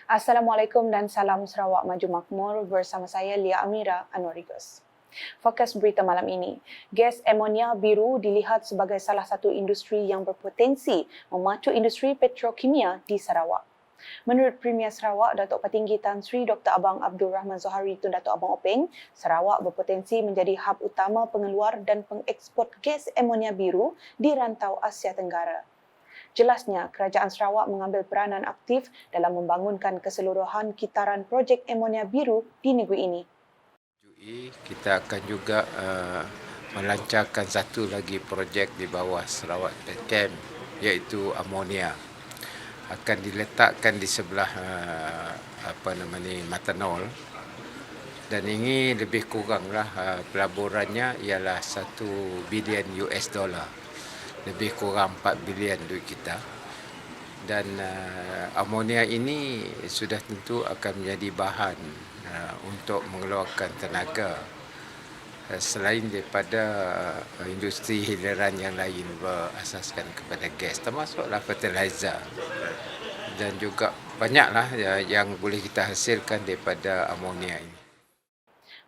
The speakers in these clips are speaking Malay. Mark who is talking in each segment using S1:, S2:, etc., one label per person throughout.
S1: Assalamualaikum dan salam Sarawak Maju Makmur bersama saya Lia Amira Anwarigus. Fokus berita malam ini, gas amonia biru dilihat sebagai salah satu industri yang berpotensi memacu industri petrokimia di Sarawak. Menurut Premier Sarawak, Datuk Petinggi Tan Sri Dr. Abang Abdul Rahman Zohari Tun Datuk Abang Openg, Sarawak berpotensi menjadi hub utama pengeluar dan pengeksport gas amonia biru di rantau Asia Tenggara. Jelasnya, Kerajaan Sarawak mengambil peranan aktif dalam membangunkan keseluruhan kitaran projek amonia biru di negeri ini.
S2: Kita akan juga melancarkan satu lagi projek di bawah Sarawak Petchem, iaitu amonia. Akan diletakkan di sebelah metanol, dan ini lebih kuranglah pelaburannya ialah 1 bilion US dollar, lebih kurang 4 bilion duit kita. Dan amonia ini sudah tentu akan menjadi bahan untuk mengeluarkan tenaga selain daripada industri hiliran yang lain berasaskan kepada gas, termasuklah fertilizer, dan juga banyaklah yang boleh kita hasilkan daripada amonia ini.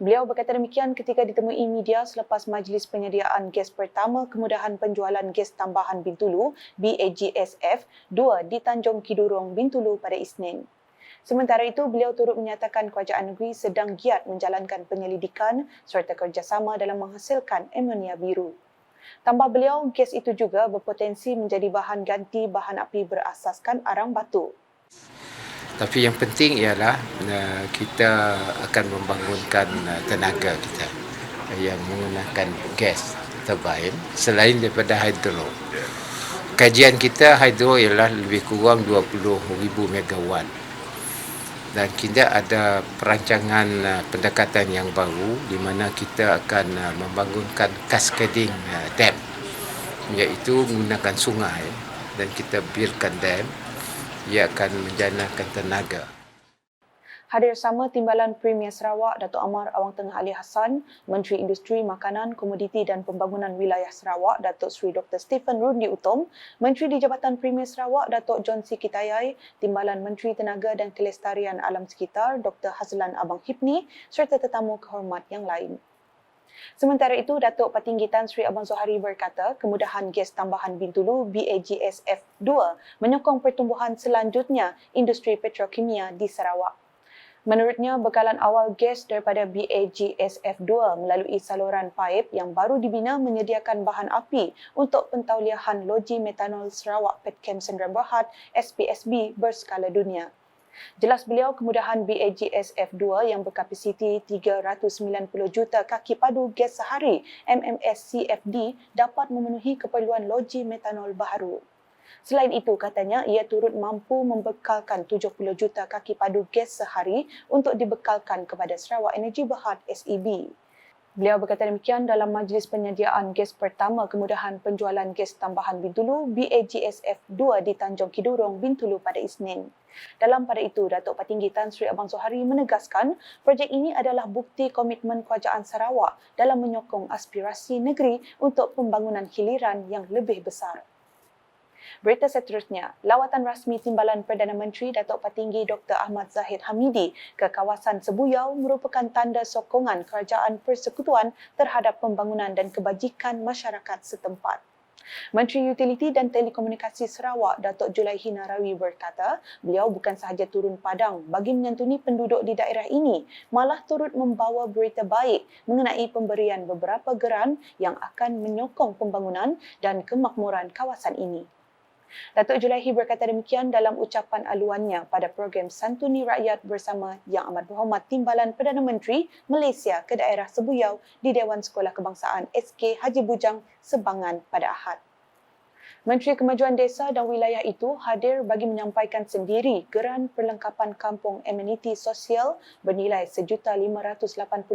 S1: Beliau berkata demikian ketika ditemui media selepas Majlis Penyediaan Gas Pertama Kemudahan Penjualan Gas Tambahan Bintulu BAGSF 2 di Tanjung Kidurong, Bintulu pada Isnin. Sementara itu, beliau turut menyatakan kerajaan negeri sedang giat menjalankan penyelidikan serta kerjasama dalam menghasilkan amonia biru. Tambah beliau, gas itu juga berpotensi menjadi bahan ganti bahan api berasaskan arang batu.
S2: Tapi yang penting ialah kita akan membangunkan tenaga kita yang menggunakan gas turbine selain daripada hidro. Kajian kita hidro ialah lebih kurang 20,000 megawatt. Dan kita ada perancangan pendekatan yang baru di mana kita akan membangunkan cascading dam, iaitu menggunakan sungai, dan kita biarkan dam, ia akan menjanakan tenaga.
S1: Hadir sama Timbalan Premier Sarawak Datuk Amar Awang Tengah Ali Hassan, Menteri Industri Makanan, Komoditi dan Pembangunan Wilayah Sarawak Datuk Sri Dr. Stephen Rundi Utom, Menteri di Jabatan Premier Sarawak Datuk John C. Kitayai, Timbalan Menteri Tenaga dan Kelestarian Alam Sekitar Dr. Hazlan Abang Hipni serta tetamu kehormat yang lain. Sementara itu, Datuk Petinggi Tan Sri Abang Zohari berkata, kemudahan gas tambahan Bintulu BAGSF 2 menyokong pertumbuhan selanjutnya industri petrokimia di Sarawak. Menurutnya, bekalan awal gas daripada BAGSF 2 melalui saluran paip yang baru dibina menyediakan bahan api untuk pentauliahan loji metanol Sarawak Petchem Sdn Bhd SPSB berskala dunia. Jelas beliau, kemudahan BAGSF 2 yang berkapasiti 390 juta kaki padu gas sehari MMSCFD dapat memenuhi keperluan loji metanol baharu. Selain itu, katanya ia turut mampu membekalkan 70 juta kaki padu gas sehari untuk dibekalkan kepada Sarawak Energy Berhad SEB. Beliau berkata demikian dalam Majlis Penyediaan Gas Pertama Kemudahan Penjualan Gas Tambahan Bintulu BAGSF 2 di Tanjung Kidurong, Bintulu pada Isnin. Dalam pada itu, Datuk Petinggi Tan Sri Abang Zohari menegaskan projek ini adalah bukti komitmen Kerajaan Sarawak dalam menyokong aspirasi negeri untuk pembangunan hiliran yang lebih besar. Berita seterusnya, lawatan rasmi Timbalan Perdana Menteri Datuk Petinggi Dr. Ahmad Zahid Hamidi ke kawasan Sebuyau merupakan tanda sokongan Kerajaan Persekutuan terhadap pembangunan dan kebajikan masyarakat setempat. Menteri Utiliti dan Telekomunikasi Sarawak Datuk Julaihi Narawi berkata, beliau bukan sahaja turun padang bagi menyantuni penduduk di daerah ini, malah turut membawa berita baik mengenai pemberian beberapa geran yang akan menyokong pembangunan dan kemakmuran kawasan ini. Datuk Julaihi berkata demikian dalam ucapan aluannya pada program Santuni Rakyat bersama Yang Amat Berhormat Timbalan Perdana Menteri Malaysia ke daerah Sebuyau di Dewan Sekolah Kebangsaan SK Haji Bujang, Sebangan pada Ahad. Menteri Kemajuan Desa dan Wilayah itu hadir bagi menyampaikan sendiri geran perlengkapan kampung ameniti sosial bernilai RM1,580,000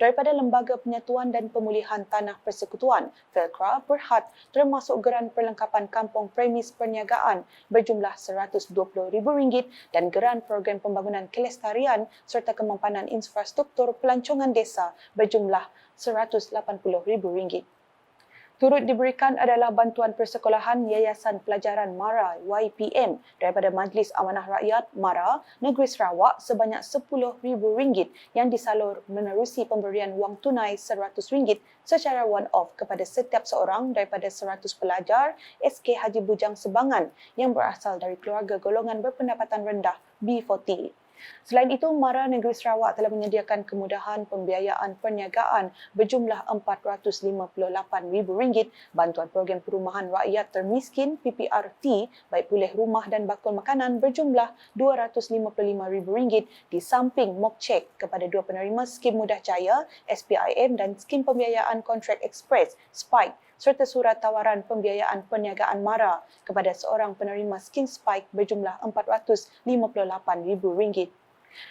S1: daripada Lembaga Penyatuan dan Pemulihan Tanah Persekutuan Felcra Berhad, termasuk geran perlengkapan kampung premis perniagaan berjumlah RM120,000 dan geran program pembangunan kelestarian serta kemampanan infrastruktur pelancongan desa berjumlah RM180,000. Turut diberikan adalah bantuan persekolahan Yayasan Pelajaran MARA YPM daripada Majlis Amanah Rakyat MARA Negeri Sarawak sebanyak RM10,000 yang disalur menerusi pemberian wang tunai RM100 secara one-off kepada setiap seorang daripada 100 pelajar SK Haji Bujang Sebangan yang berasal dari keluarga golongan berpendapatan rendah B40. Selain itu, MARA Negeri Sarawak telah menyediakan kemudahan pembiayaan perniagaan berjumlah RM458,000, bantuan program perumahan rakyat termiskin PPRT, baik pulih rumah dan bakul makanan berjumlah RM255,000 di samping mokcek kepada dua penerima skim Mudah Jaya SPIM dan skim pembiayaan kontrak ekspres Spike serta surat tawaran pembiayaan perniagaan MARA kepada seorang penerima skim Spike berjumlah RM458,000.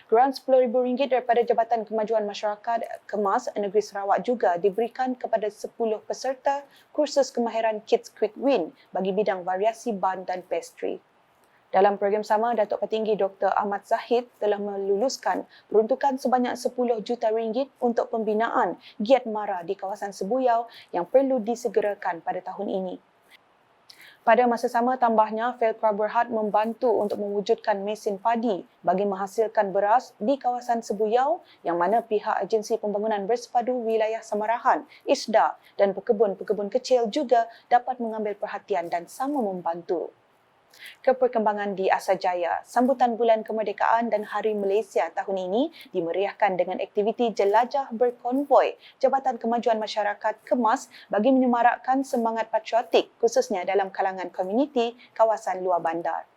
S1: Geran RM10,000 daripada Jabatan Kemajuan Masyarakat KEMAS Negeri Sarawak juga diberikan kepada 10 peserta kursus kemahiran Kids Quick Win bagi bidang variasi ban dan pastry. Dalam program sama, Datuk Petinggi Dr. Ahmad Zahid telah meluluskan peruntukan sebanyak RM10 juta untuk pembinaan giat MARA di kawasan Sebuyau yang perlu disegerakan pada tahun ini. Pada masa sama, tambahnya, Felcra Berhad membantu untuk mewujudkan mesin padi bagi menghasilkan beras di kawasan Sebuyau yang mana pihak Agensi Pembangunan Bersepadu Wilayah Samarahan, ISDA dan pekebun-pekebun kecil juga dapat mengambil perhatian dan sama membantu. Keperkembangan di Asajaya, sambutan Bulan Kemerdekaan dan Hari Malaysia tahun ini dimeriahkan dengan aktiviti jelajah berkonvoi Jabatan Kemajuan Masyarakat KEMAS bagi menyemarakkan semangat patriotik khususnya dalam kalangan komuniti kawasan luar bandar.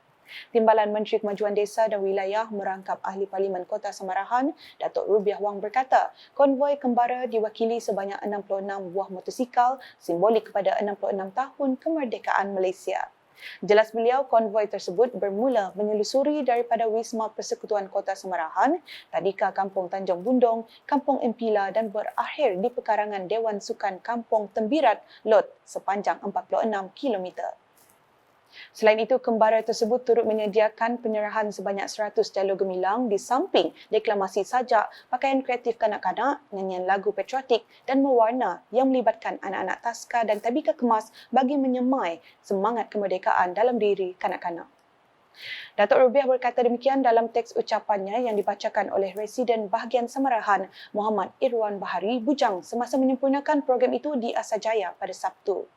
S1: Timbalan Menteri Kemajuan Desa dan Wilayah merangkap Ahli Parlimen Kota Samarahan, Datuk Rubiah Wang berkata, konvoi kembara diwakili sebanyak 66 buah motosikal simbolik kepada 66 tahun kemerdekaan Malaysia. Jelas beliau, konvoi tersebut bermula menyelusuri daripada Wisma Persekutuan Kota Samarahan, tadika Kampung Tanjung Bundong, Kampung Empila dan berakhir di pekarangan Dewan Sukan Kampung Tembirat, Lot sepanjang 46 km. Selain itu, kembara tersebut turut menyediakan penyerahan sebanyak 100 jalur gemilang di samping deklamasi sajak, pakaian kreatif kanak-kanak, nyanyian lagu patriotik dan mewarna yang melibatkan anak-anak taska dan tabika kemas bagi menyemai semangat kemerdekaan dalam diri kanak-kanak. Datuk Rubiah berkata demikian dalam teks ucapannya yang dibacakan oleh Residen Bahagian Samarahan Muhammad Irwan Bahari Bujang semasa menyempurnakan program itu di Asajaya pada Sabtu.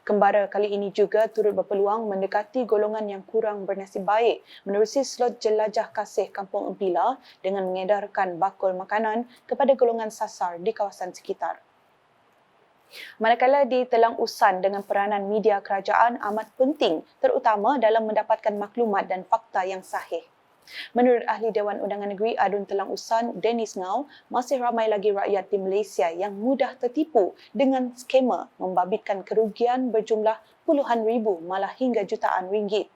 S1: Kembara kali ini juga turut berpeluang mendekati golongan yang kurang bernasib baik menerusi slot jelajah kasih Kampung Empila dengan mengedarkan bakul makanan kepada golongan sasar di kawasan sekitar. Manakala di Telang Usan dengan peranan media kerajaan amat penting terutama dalam mendapatkan maklumat dan fakta yang sahih. Menurut Ahli Dewan Undangan Negeri Adun Telang Usan, Dennis Ngau, masih ramai lagi rakyat di Malaysia yang mudah tertipu dengan skema membabitkan kerugian berjumlah puluhan ribu malah hingga jutaan ringgit.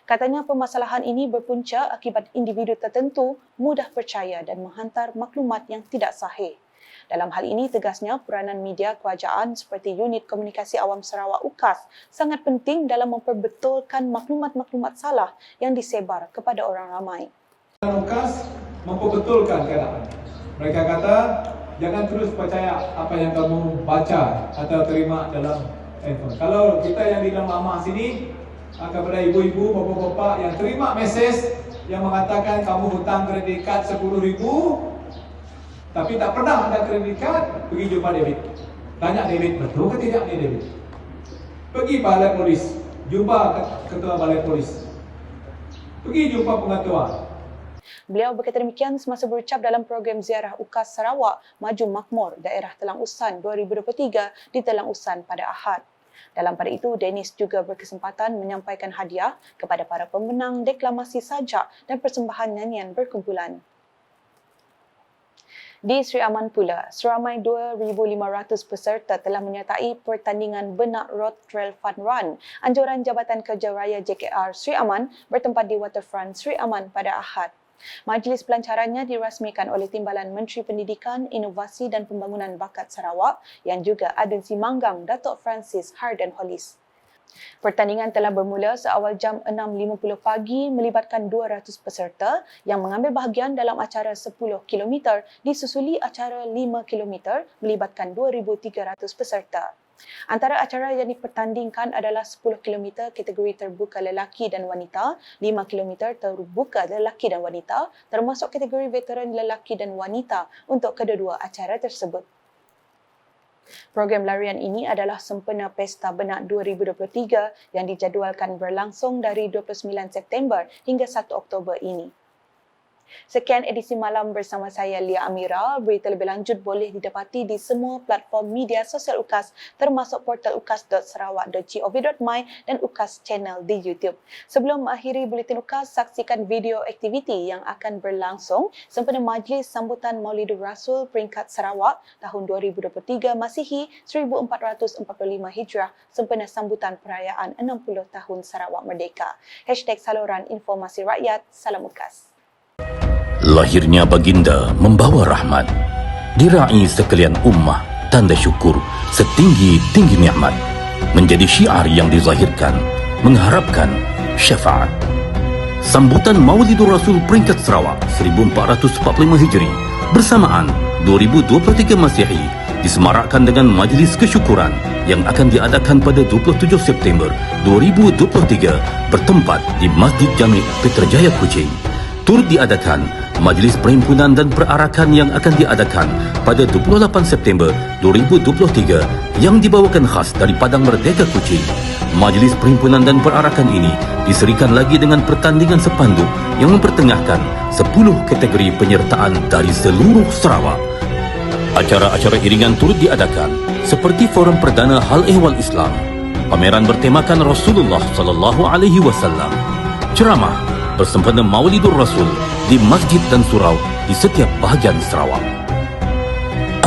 S1: Katanya permasalahan ini berpunca akibat individu tertentu mudah percaya dan menghantar maklumat yang tidak sahih. Dalam hal ini, tegasnya peranan media kerajaan seperti Unit Komunikasi Awam Sarawak UKAS sangat penting dalam memperbetulkan maklumat-maklumat salah yang disebar kepada orang ramai.
S3: UKAS memperbetulkan keadaan. Mereka kata, jangan terus percaya apa yang kamu baca atau terima dalam handphone. Kalau kita yang di dalam lama sini, kepada ibu-ibu, bapa-bapa yang terima mesej yang mengatakan kamu hutang kredit kad 10,000, tapi tak pernah ada kredit kad, pergi jumpa David. Tanya David, betul ke tidak ni David? Pergi balai polis, jumpa ketua balai polis. Pergi jumpa pengetua.
S1: Beliau berkata demikian semasa berucap dalam program ziarah UKAS Sarawak Maju Makmur Daerah Telang Usan 2023 di Telang Usan pada Ahad. Dalam pada itu, Dennis juga berkesempatan menyampaikan hadiah kepada para pemenang deklamasi sajak dan persembahan nyanyian berkumpulan. Di Sri Aman pula, seramai 2,500 peserta telah menyertai pertandingan Benak Road Trail Fun Run. Anjuran Jabatan Kerja Raya JKR Sri Aman bertempat di Waterfront Sri Aman pada Ahad. Majlis pelancarannya dirasmikan oleh Timbalan Menteri Pendidikan, Inovasi dan Pembangunan Bakat Sarawak yang juga Adun Simanggang Datuk Francis Harden Hollis. Pertandingan telah bermula seawal jam 6.50 pagi melibatkan 200 peserta yang mengambil bahagian dalam acara 10 km disusuli acara 5 km melibatkan 2,300 peserta. Antara acara yang dipertandingkan adalah 10 km kategori terbuka lelaki dan wanita, 5 km terbuka lelaki dan wanita, termasuk kategori veteran lelaki dan wanita untuk kedua-dua acara tersebut. Program larian ini adalah sempena Pesta Benak 2023 yang dijadualkan berlangsung dari 29 September hingga 1 Oktober ini. Sekian edisi malam bersama saya Lia Amira. Berita lebih lanjut boleh didapati di semua platform media sosial UKAS termasuk portal ukas.sarawak.gov.my dan UKAS channel di YouTube. Sebelum mengakhiri buletin UKAS, saksikan video aktiviti yang akan berlangsung sempena Majlis Sambutan Maulidur Rasul peringkat Sarawak tahun 2023 Masihi 1445 Hijrah sempena sambutan perayaan 60 tahun Sarawak Merdeka. #saluran informasi rakyat. Salam UKAS.
S4: Lahirnya baginda membawa rahmat, diraih sekalian ummah tanda syukur setinggi-tinggi nikmat, menjadi syiar yang dizahirkan mengharapkan syafaat. Sambutan Maulidur Rasul peringkat Sarawak 1445 Hijri bersamaan 2023 Masihi disemarakkan dengan majlis kesyukuran yang akan diadakan pada 27 September 2023 bertempat di Masjid Jami' Petrajaya Kuching. Turut diadakan Majlis Perhimpunan dan Perarakan yang akan diadakan pada 28 September 2023 yang dibawakan khas dari Padang Merdeka Kuching. Majlis Perhimpunan dan Perarakan ini diserikan lagi dengan pertandingan sepanduk yang mempertengahkan 10 kategori penyertaan dari seluruh Sarawak. Acara-acara iringan turut diadakan seperti forum perdana hal ehwal Islam, pameran bertemakan Rasulullah sallallahu alaihi wasallam, ceramah bersempena Maulidur Rasul di masjid dan surau di setiap bahagian Sarawak.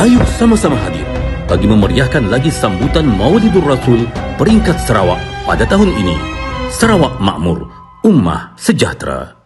S4: Ayo sama-sama hadir bagi memeriahkan lagi sambutan Maulidur Rasul peringkat Sarawak pada tahun ini. Sarawak makmur, ummah sejahtera.